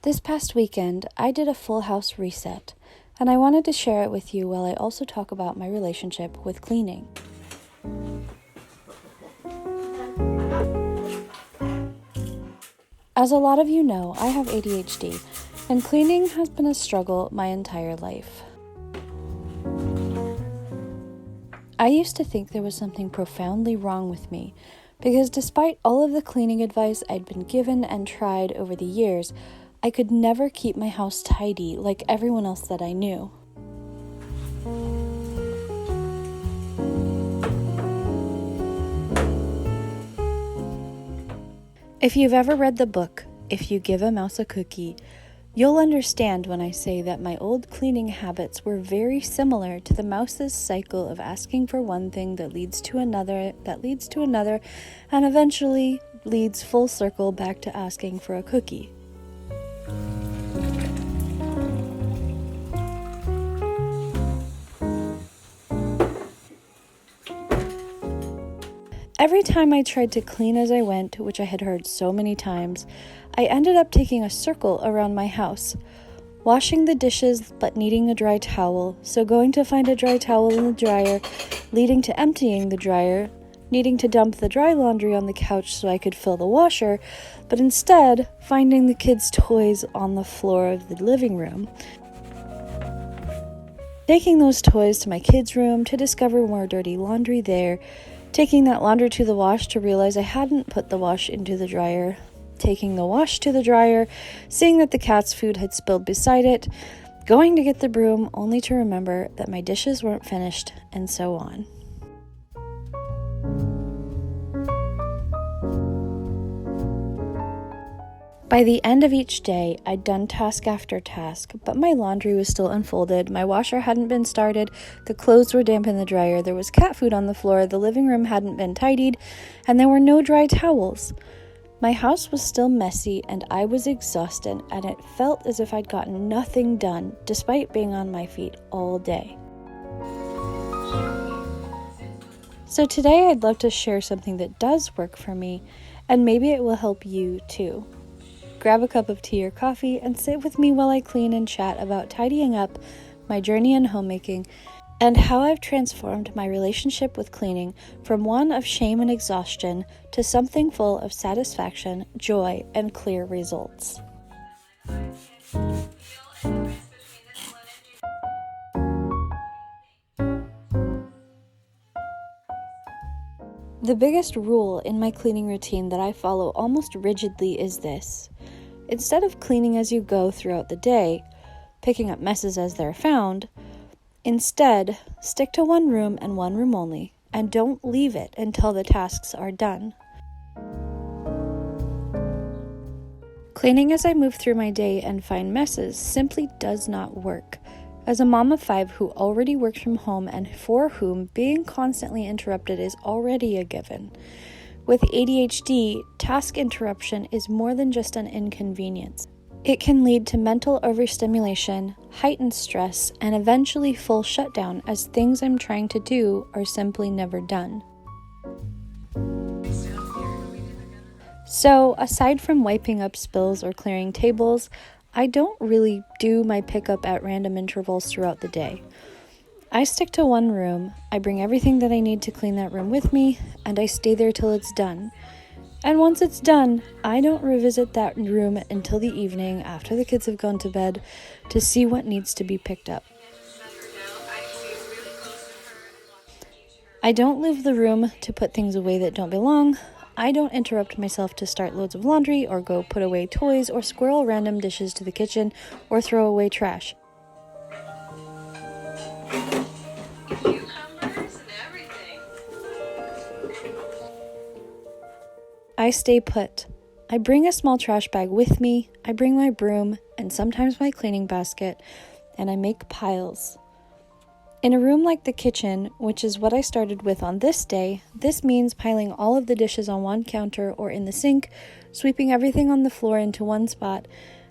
This past weekend, I did a full house reset, and I wanted to share it with you while I also talk about my relationship with cleaning. As a lot of you know, I have ADHD, and cleaning has been a struggle my entire life. I used to think there was something profoundly wrong with me, because despite all of the cleaning advice I'd been given and tried over the years, I could never keep my house tidy like everyone else that I knew. If you've ever read the book, If You Give a Mouse a Cookie, you'll understand when I say that my old cleaning habits were very similar to the mouse's cycle of asking for one thing that leads to another, and eventually leads full circle back to asking for a cookie. Every time I tried to clean as I went, which I had heard so many times, I ended up taking a circle around my house, washing the dishes but needing a dry towel, so going to find a dry towel in the dryer, leading to emptying the dryer, needing to dump the dry laundry on the couch so I could fill the washer, but instead finding the kids' toys on the floor of the living room. Taking those toys to my kids' room to discover more dirty laundry there, taking that laundry to the wash to realize I hadn't put the wash into the dryer, taking the wash to the dryer, seeing that the cat's food had spilled beside it, going to get the broom only to remember that my dishes weren't finished, and so on. By the end of each day, I'd done task after task, but my laundry was still unfolded, my washer hadn't been started, the clothes were damp in the dryer, there was cat food on the floor, the living room hadn't been tidied, and there were no dry towels. My house was still messy, and I was exhausted, and it felt as if I'd gotten nothing done, despite being on my feet all day. So today I'd love to share something that does work for me, and maybe it will help you too. Grab a cup of tea or coffee and sit with me while I clean and chat about tidying up, my journey in homemaking, and how I've transformed my relationship with cleaning from one of shame and exhaustion to something full of satisfaction, joy, and clear results. The biggest rule in my cleaning routine that I follow almost rigidly is this. Instead of cleaning as you go throughout the day, picking up messes as they're found, instead, stick to one room and one room only, and don't leave it until the tasks are done. Cleaning as I move through my day and find messes simply does not work. As a mom of 5 who already works from home and for whom being constantly interrupted is already a given, with ADHD, task interruption is more than just an inconvenience. It can lead to mental overstimulation, heightened stress, and eventually full shutdown as things I'm trying to do are simply never done. So, aside from wiping up spills or clearing tables, I don't really do my pickup at random intervals throughout the day. I stick to one room, I bring everything that I need to clean that room with me, and I stay there till it's done. And once it's done, I don't revisit that room until the evening after the kids have gone to bed to see what needs to be picked up. I don't leave the room to put things away that don't belong. I don't interrupt myself to start loads of laundry or go put away toys or squirrel random dishes to the kitchen or throw away trash. I stay put. I bring a small trash bag with me, I bring my broom, and sometimes my cleaning basket, and I make piles. In a room like the kitchen, which is what I started with on this day, this means piling all of the dishes on one counter or in the sink, sweeping everything on the floor into one spot,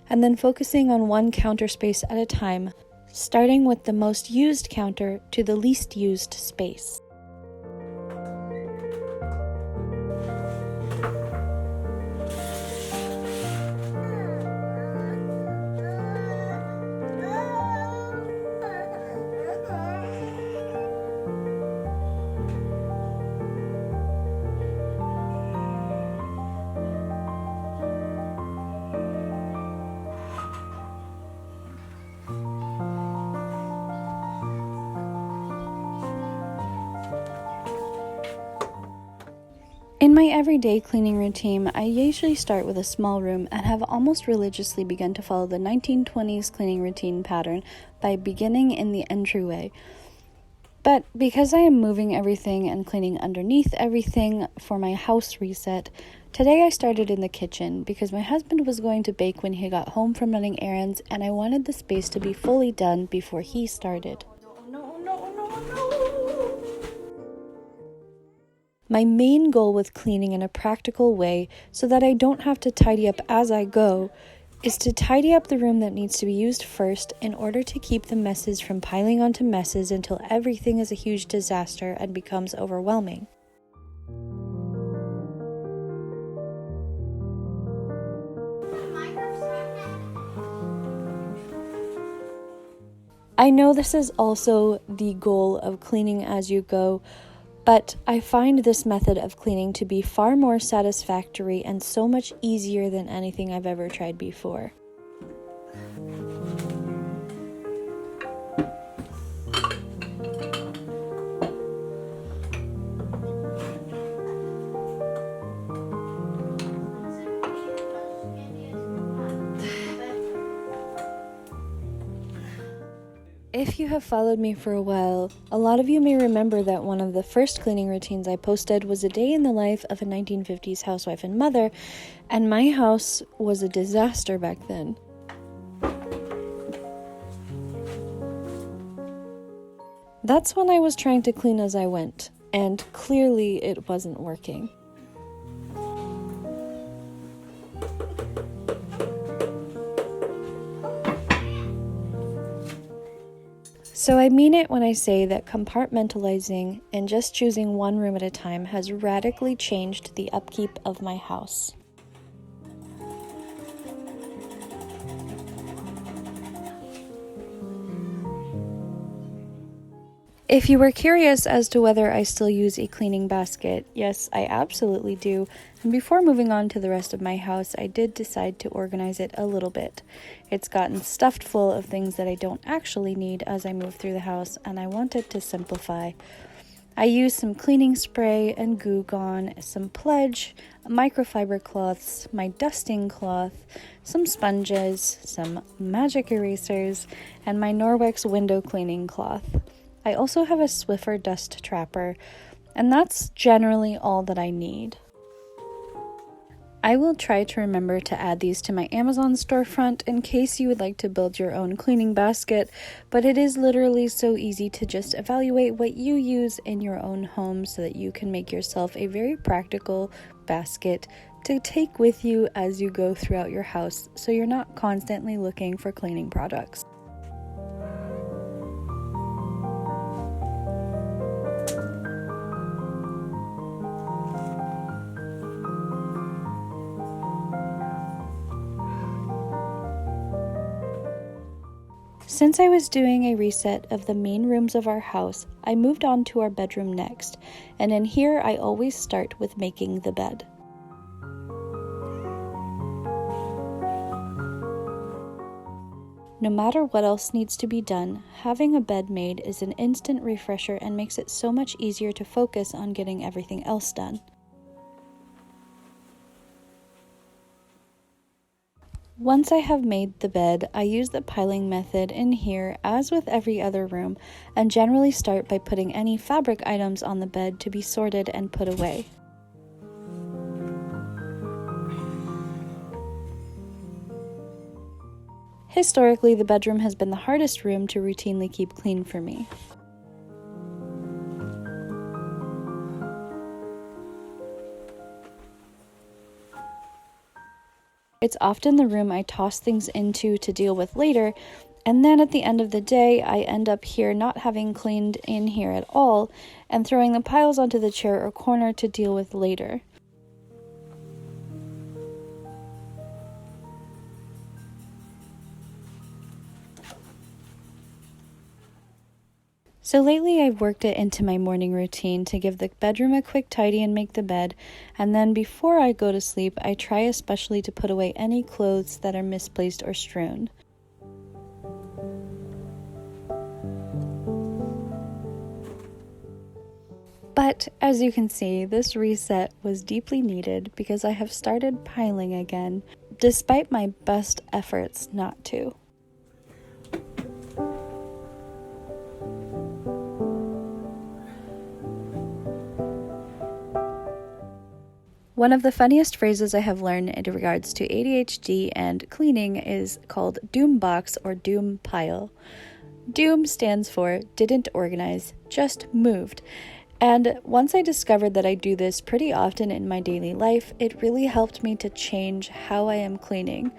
and then focusing on one counter space at a time, starting with the most used counter to the least used space. my everyday cleaning routine, I usually start with a small room and have almost religiously begun to follow the 1920s cleaning routine pattern by beginning in the entryway. But because I am moving everything and cleaning underneath everything for my house reset, today I started in the kitchen because my husband was going to bake when he got home from running errands and I wanted the space to be fully done before he started. No. My main goal with cleaning in a practical way, so that I don't have to tidy up as I go, is to tidy up the room that needs to be used first in order to keep the messes from piling onto messes until everything is a huge disaster and becomes overwhelming. I know this is also the goal of cleaning as you go, but I find this method of cleaning to be far more satisfactory and so much easier than anything I've ever tried before. If you have followed me for a while, a lot of you may remember that one of the first cleaning routines I posted was a day in the life of a 1950s housewife and mother, and my house was a disaster back then. That's when I was trying to clean as I went, and clearly it wasn't working. So I mean it when I say that compartmentalizing and just choosing one room at a time has radically changed the upkeep of my house. If you were curious as to whether I still use a cleaning basket, yes, I absolutely do. And before moving on to the rest of my house, I did decide to organize it a little bit. It's gotten stuffed full of things that I don't actually need as I move through the house, and I wanted to simplify. I used some cleaning spray and Goo Gone, some Pledge, microfiber cloths, my dusting cloth, some sponges, some magic erasers, and my Norwex window cleaning cloth. I also have a Swiffer dust trapper, and that's generally all that I need. I will try to remember to add these to my Amazon storefront in case you would like to build your own cleaning basket, but it is literally so easy to just evaluate what you use in your own home so that you can make yourself a very practical basket to take with you as you go throughout your house so you're not constantly looking for cleaning products. Since I was doing a reset of the main rooms of our house, I moved on to our bedroom next, and in here I always start with making the bed. No matter what else needs to be done, having a bed made is an instant refresher and makes it so much easier to focus on getting everything else done. Once I have made the bed, I use the piling method in here as with every other room, and generally start by putting any fabric items on the bed to be sorted and put away. Historically, the bedroom has been the hardest room to routinely keep clean for me. It's often the room I toss things into to deal with later, and then at the end of the day, I end up here not having cleaned in here at all, and throwing the piles onto the chair or corner to deal with later. So lately I've worked it into my morning routine to give the bedroom a quick tidy and make the bed, and then before I go to sleep, I try especially to put away any clothes that are misplaced or strewn. But as you can see, this reset was deeply needed because I have started piling again, despite my best efforts not to. One of the funniest phrases I have learned in regards to ADHD and cleaning is called doom box or doom pile. Doom stands for didn't organize, just moved. And once I discovered that I do this pretty often in my daily life, it really helped me to change how I am cleaning.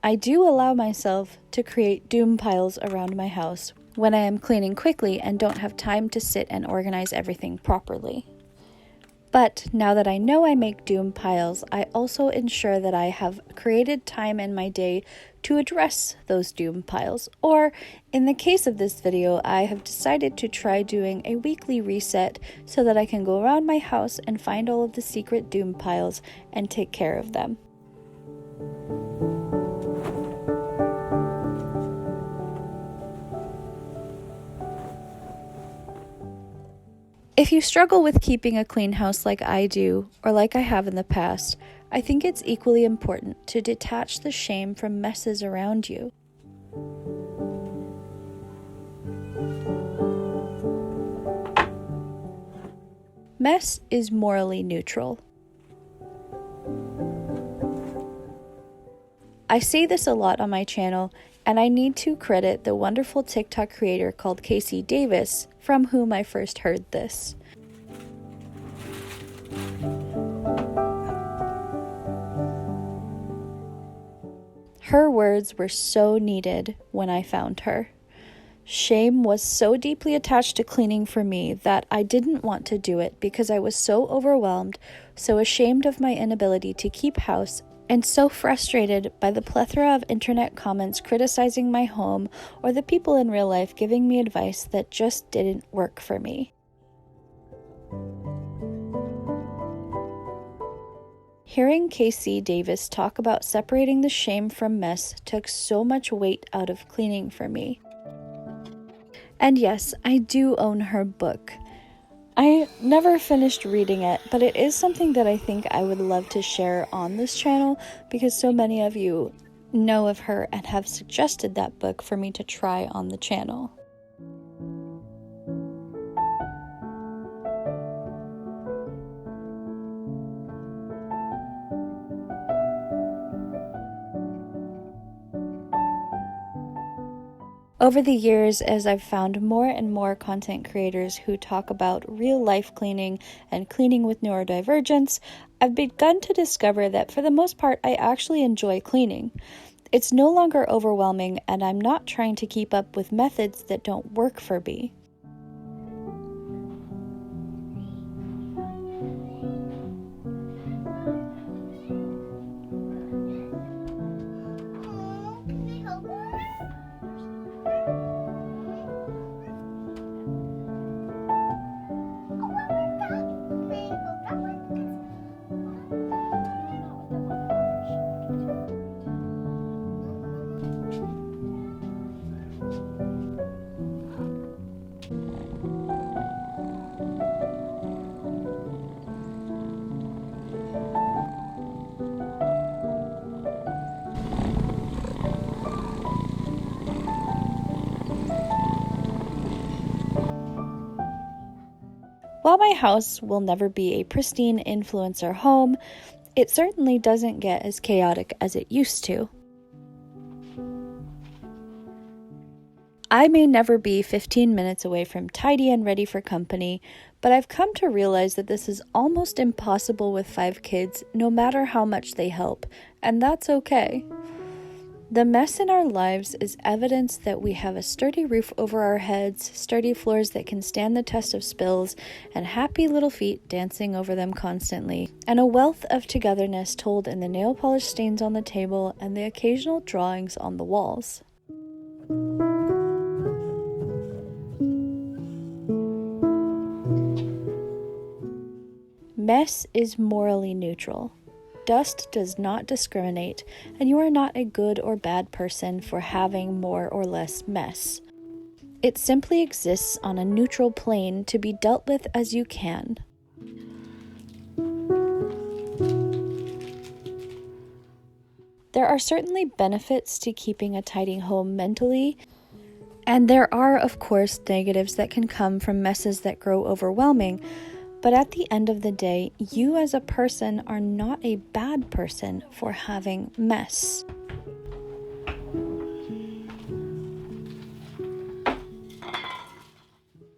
I do allow myself to create doom piles around my house when I am cleaning quickly and don't have time to sit and organize everything properly. But now that I know I make doom piles, I also ensure that I have created time in my day to address those doom piles. Or, in the case of this video, I have decided to try doing a weekly reset so that I can go around my house and find all of the secret doom piles and take care of them. If you struggle with keeping a clean house like I do, or like I have in the past, I think it's equally important to detach the shame from messes around you. Mess is morally neutral. I say this a lot on my channel, and I need to credit the wonderful TikTok creator called Casey Davis, from whom I first heard this. Her words were so needed when I found her. Shame was so deeply attached to cleaning for me that I didn't want to do it because I was so overwhelmed, so ashamed of my inability to keep house, and so frustrated by the plethora of internet comments criticizing my home or the people in real life giving me advice that just didn't work for me. Hearing Casey Davis talk about separating the shame from mess took so much weight out of cleaning for me. And yes, I do own her book. I never finished reading it, but it is something that I think I would love to share on this channel because so many of you know of her and have suggested that book for me to try on the channel. Over the years, as I've found more and more content creators who talk about real life cleaning and cleaning with neurodivergence, I've begun to discover that for the most part, I actually enjoy cleaning. It's no longer overwhelming, and I'm not trying to keep up with methods that don't work for me. While my house will never be a pristine influencer home, it certainly doesn't get as chaotic as it used to. I may never be 15 minutes away from tidy and ready for company, but I've come to realize that this is almost impossible with 5 kids, no matter how much they help, and that's okay. The mess in our lives is evidence that we have a sturdy roof over our heads, sturdy floors that can stand the test of spills, and happy little feet dancing over them constantly, and a wealth of togetherness told in the nail polish stains on the table and the occasional drawings on the walls. Mess is morally neutral. dust does not discriminate, and you are not a good or bad person for having more or less mess. It simply exists on a neutral plane to be dealt with as you can. There are certainly benefits to keeping a tidy home mentally, and there are, of course, negatives that can come from messes that grow overwhelming. But at the end of the day, you as a person are not a bad person for having mess.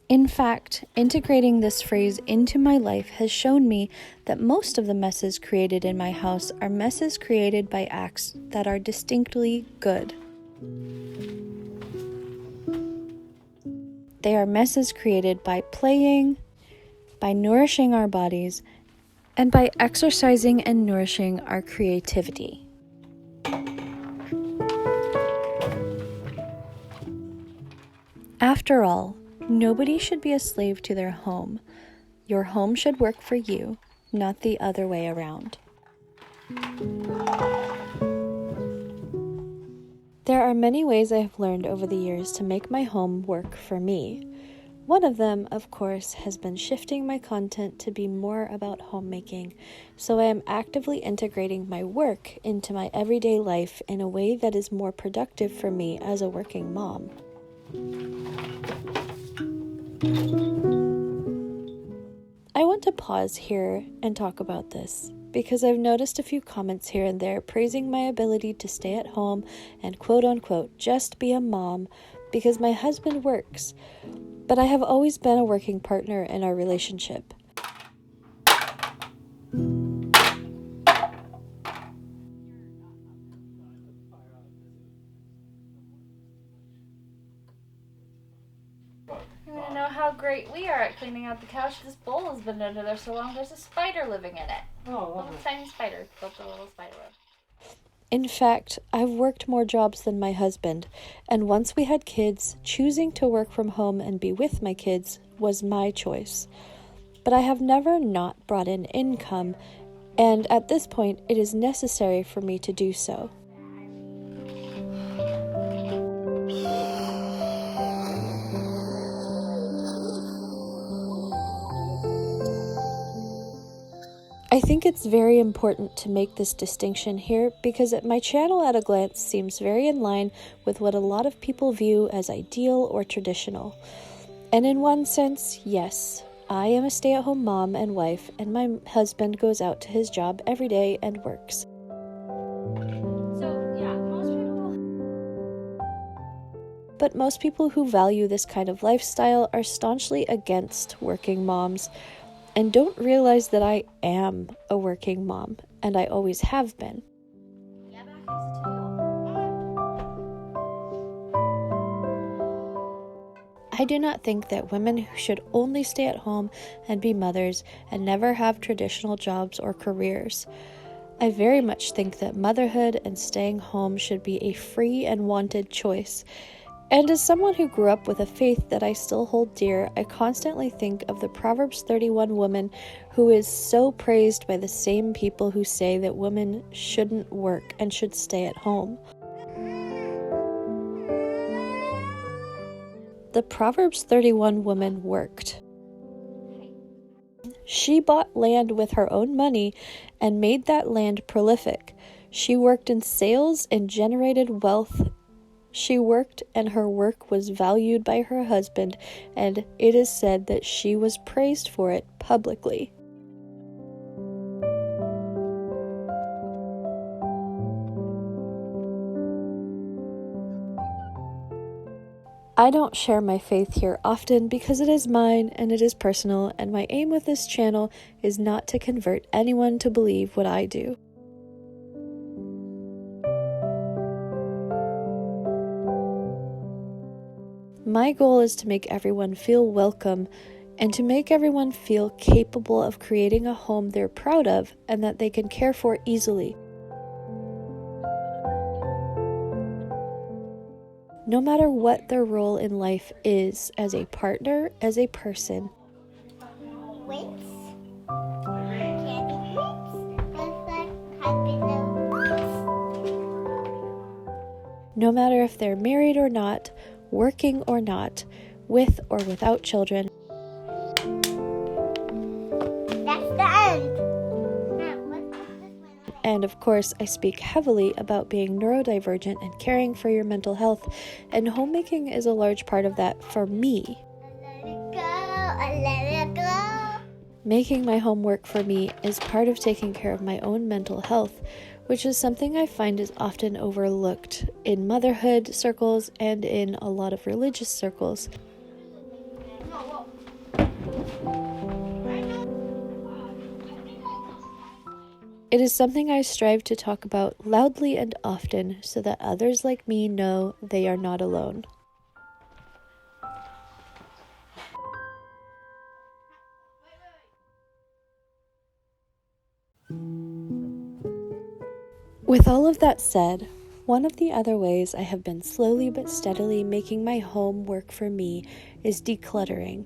In fact, integrating this phrase into my life has shown me that most of the messes created in my house are messes created by acts that are distinctly good. They are messes created by playing, by nourishing our bodies, and by exercising and nourishing our creativity. After all, nobody should be a slave to their home. Your home should work for you, not the other way around. There are many ways I have learned over the years to make my home work for me. One of them, of course, has been shifting my content to be more about homemaking, so I am actively integrating my work into my everyday life in a way that is more productive for me as a working mom. I want to pause here and talk about this because I've noticed a few comments here and there praising my ability to stay at home and quote-unquote just be a mom because my husband works, but I have always been a working partner in our relationship. You want to know how great we are at cleaning out the couch? This bowl has been under there so long, there's a spider living in it. Oh, A little tiny spider. Built a little spider web. In fact, I've worked more jobs than my husband, and once we had kids, choosing to work from home and be with my kids was my choice. But I have never not brought in income, and at this point, it is necessary for me to do so. I think it's very important to make this distinction here because my channel at a glance seems very in line with what a lot of people view as ideal or traditional. And in one sense, yes, I am a stay-at-home mom and wife, and my husband goes out to his job every day and works. But most people who value this kind of lifestyle are staunchly against working moms and don't realize that I am a working mom, and I always have been. I do not think that women should only stay at home and be mothers and never have traditional jobs or careers. I very much think that motherhood and staying home should be a free and wanted choice. And as someone who grew up with a faith that I still hold dear, I constantly think of the Proverbs 31 woman who is so praised by the same people who say that women shouldn't work and should stay at home. The Proverbs 31 woman worked. She bought land with her own money and made that land prolific. She worked in sales and generated wealth. She worked and her work was valued by her husband, and it is said that she was praised for it publicly. I don't share my faith here often because it is mine and it is personal, and my aim with this channel is not to convert anyone to believe what I do. My goal is to make everyone feel welcome and to make everyone feel capable of creating a home they're proud of and that they can care for easily. No matter what their role in life is, as a partner, as a person. Winks. Candy winks. no matter if they're married or not, working or not, with or without children. That's the end. And of course, I speak heavily about being neurodivergent and caring for your mental health, and homemaking is a large part of that for me. I let it go. Making my home work for me is part of taking care of my own mental health, which is something I find is often overlooked in motherhood circles and in a lot of religious circles. It is something I strive to talk about loudly and often so that others like me know they are not alone. With all of that said, one of the other ways I have been slowly but steadily making my home work for me is decluttering.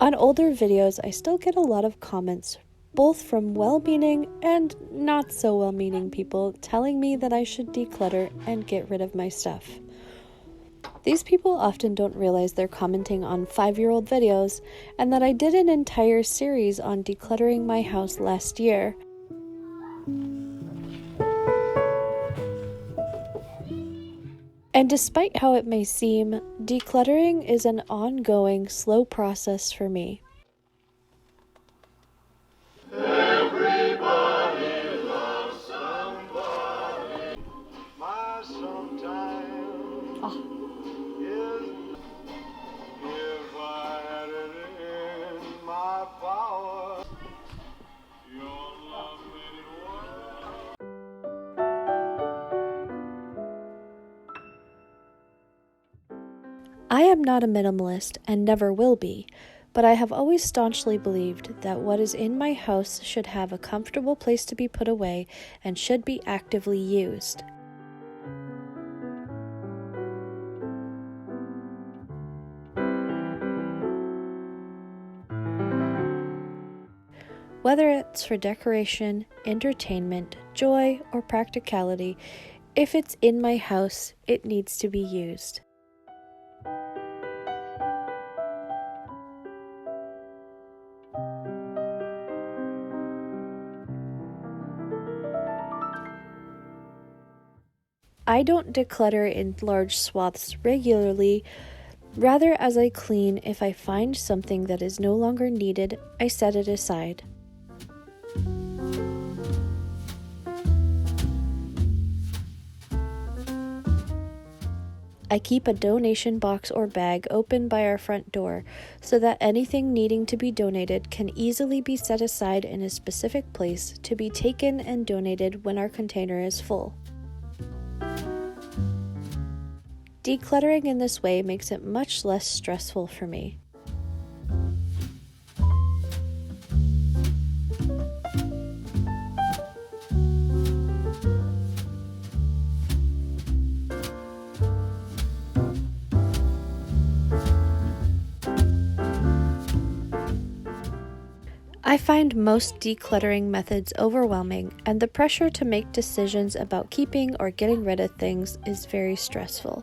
On older videos, I still get a lot of comments, both from well-meaning and not so well-meaning people telling me that I should declutter and get rid of my stuff. These people often don't realize they're commenting on 5-year-old videos and that I did an entire series on decluttering my house last year. And despite how it may seem, decluttering is an ongoing, slow process for me. Everybody loves somebody. My sometime is if I had it in my power, your love made it work. I am not a minimalist and never will be, but I have always staunchly believed that what is in my house should have a comfortable place to be put away and should be actively used. Whether it's for decoration, entertainment, joy, or practicality, if it's in my house, it needs to be used. I don't declutter in large swaths regularly. Rather, as I clean, if I find something that is no longer needed, I set it aside. I keep a donation box or bag open by our front door so that anything needing to be donated can easily be set aside in a specific place to be taken and donated when our container is full. Decluttering in this way makes it much less stressful for me. I find most decluttering methods overwhelming, and the pressure to make decisions about keeping or getting rid of things is very stressful.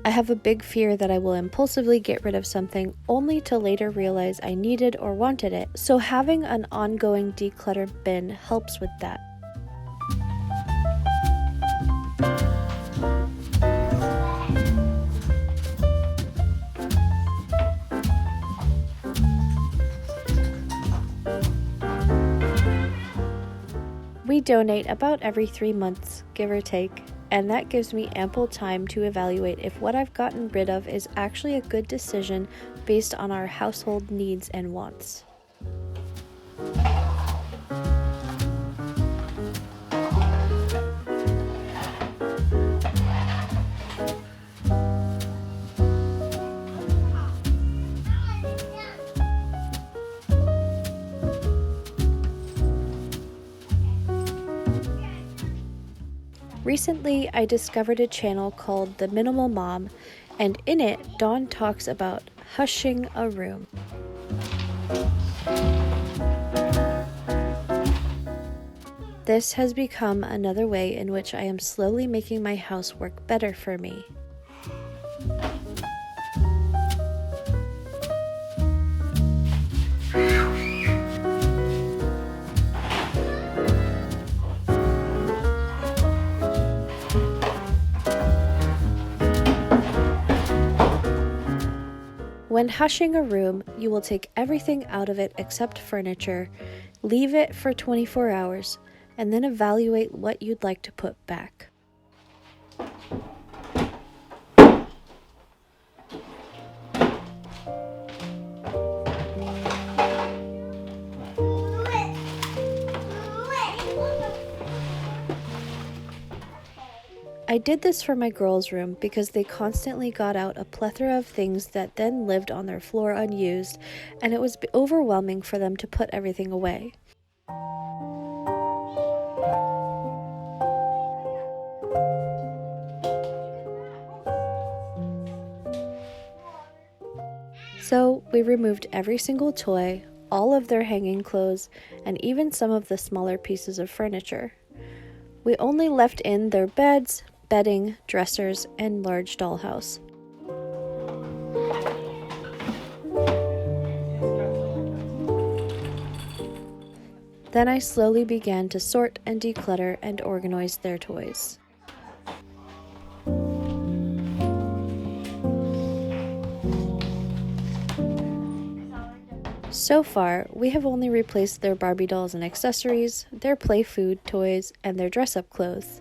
I have a big fear that I will impulsively get rid of something only to later realize I needed or wanted it, so having an ongoing declutter bin helps with that. We donate about every 3 months, give or take, and that gives me ample time to evaluate if what I've gotten rid of is actually a good decision based on our household needs and wants. Recently, I discovered a channel called The Minimal Mom, and in it, Dawn talks about hushing a room. This has become another way in which I am slowly making my house work better for me. When hushing a room, you will take everything out of it except furniture, leave it for 24 hours, and then evaluate what you'd like to put back. I did this for my girls' room because they constantly got out a plethora of things that then lived on their floor unused, and it was overwhelming for them to put everything away. So we removed every single toy, all of their hanging clothes, and even some of the smaller pieces of furniture. We only left in their beds, bedding, dressers, and large dollhouse. Then I slowly began to sort and declutter and organize their toys. So far, we have only replaced their Barbie dolls and accessories, their play food, toys, and their dress-up clothes.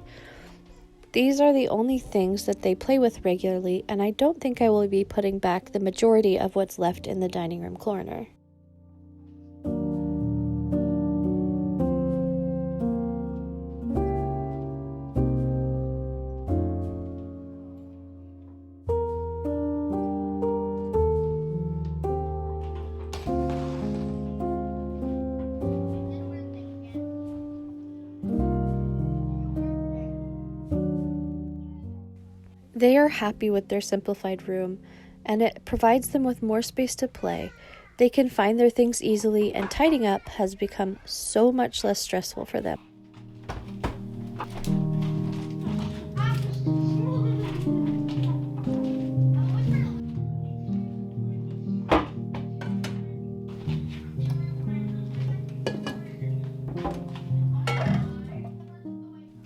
These are the only things that they play with regularly, and I don't think I will be putting back the majority of what's left in the dining room corner. They are happy with their simplified room, and it provides them with more space to play. They can find their things easily, and tidying up has become so much less stressful for them.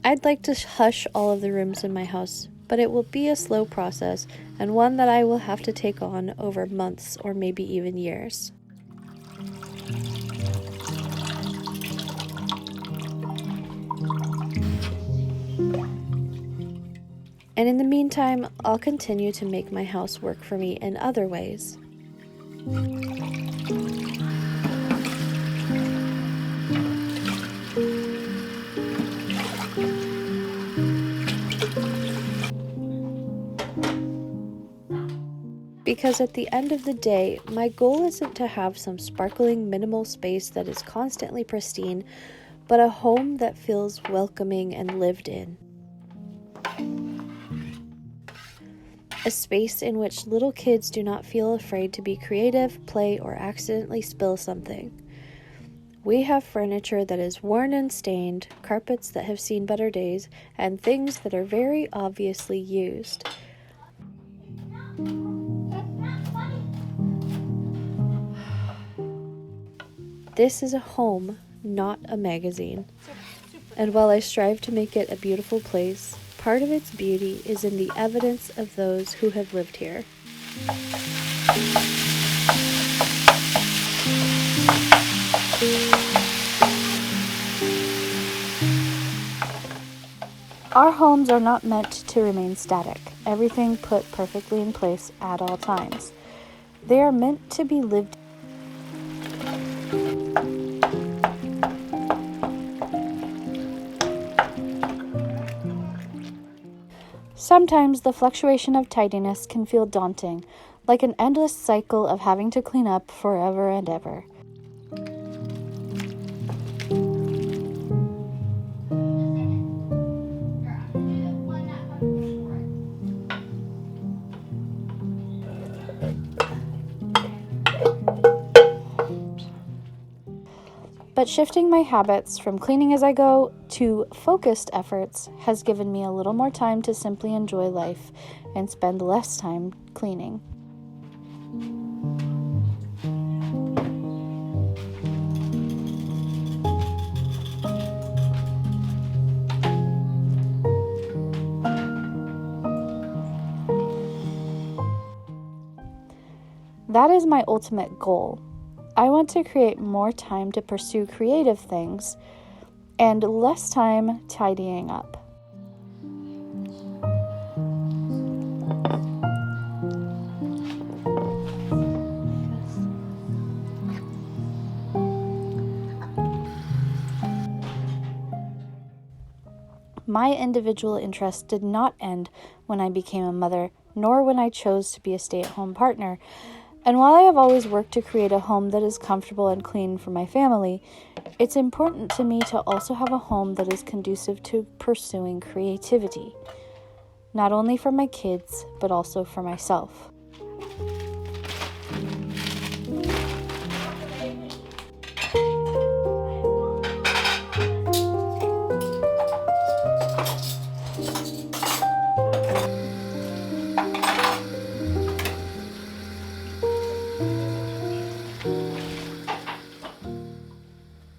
I'd like to hush all of the rooms in my house, but it will be a slow process and one that I will have to take on over months or maybe even years. And in the meantime, I'll continue to make my house work for me in other ways. Because at the end of the day, my goal isn't to have some sparkling minimal space that is constantly pristine, but a home that feels welcoming and lived in. A space in which little kids do not feel afraid to be creative, play, or accidentally spill something. We have furniture that is worn and stained, carpets that have seen better days, and things that are very obviously used. This is a home, not a magazine. And while I strive to make it a beautiful place, part of its beauty is in the evidence of those who have lived here. Our homes are not meant to remain static, everything put perfectly in place at all times. They are meant to be lived. Sometimes the fluctuation of tidiness can feel daunting, like an endless cycle of having to clean up forever and ever. But shifting my habits from cleaning as I go to focused efforts has given me a little more time to simply enjoy life and spend less time cleaning. That is my ultimate goal. I want to create more time to pursue creative things and less time tidying up. My individual interest did not end when I became a mother, nor when I chose to be a stay-at-home partner. And while I have always worked to create a home that is comfortable and clean for my family, it's important to me to also have a home that is conducive to pursuing creativity, not only for my kids, but also for myself.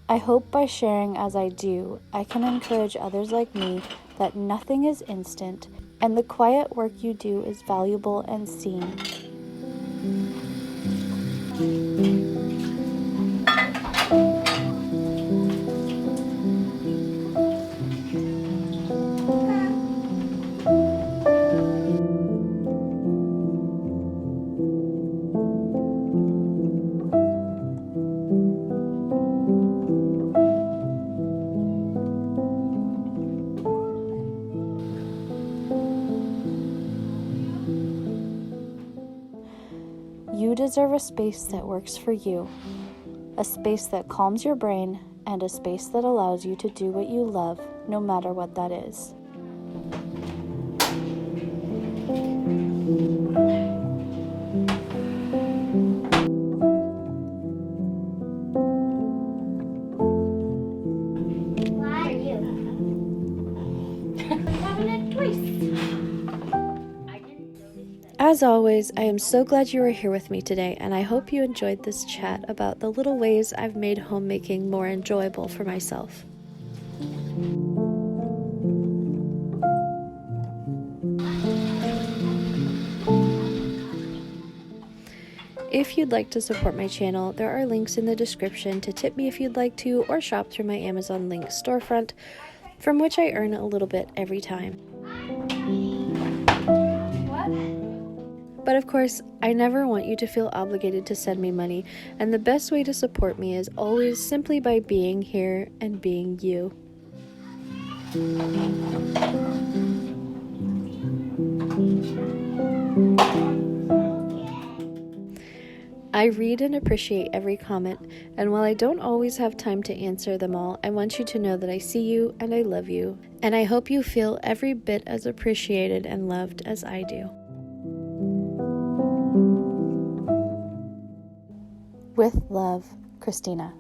I hope by sharing as I do, I can encourage others like me that nothing is instant and the quiet work you do is valuable and seen. You deserve a space that works for you, a space that calms your brain, and a space that allows you to do what you love, no matter what that is. Why are you? We're having a twist. As always, I am so glad you were here with me today, and I hope you enjoyed this chat about the little ways I've made homemaking more enjoyable for myself. If you'd like to support my channel, there are links in the description to tip me if you'd like to, or shop through my Amazon link storefront, from which I earn a little bit every time. But of course, I never want you to feel obligated to send me money, and the best way to support me is always simply by being here and being you. I read and appreciate every comment, and while I don't always have time to answer them all, I want you to know that I see you and I love you, and I hope you feel every bit as appreciated and loved as I do. With love, Kristina.